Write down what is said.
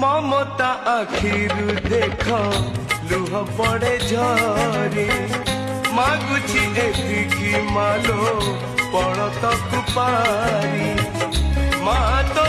ममता आखिरु देख लुह पड़े झरी मागुची एतिकी मालो पड़तकु पारी मा तो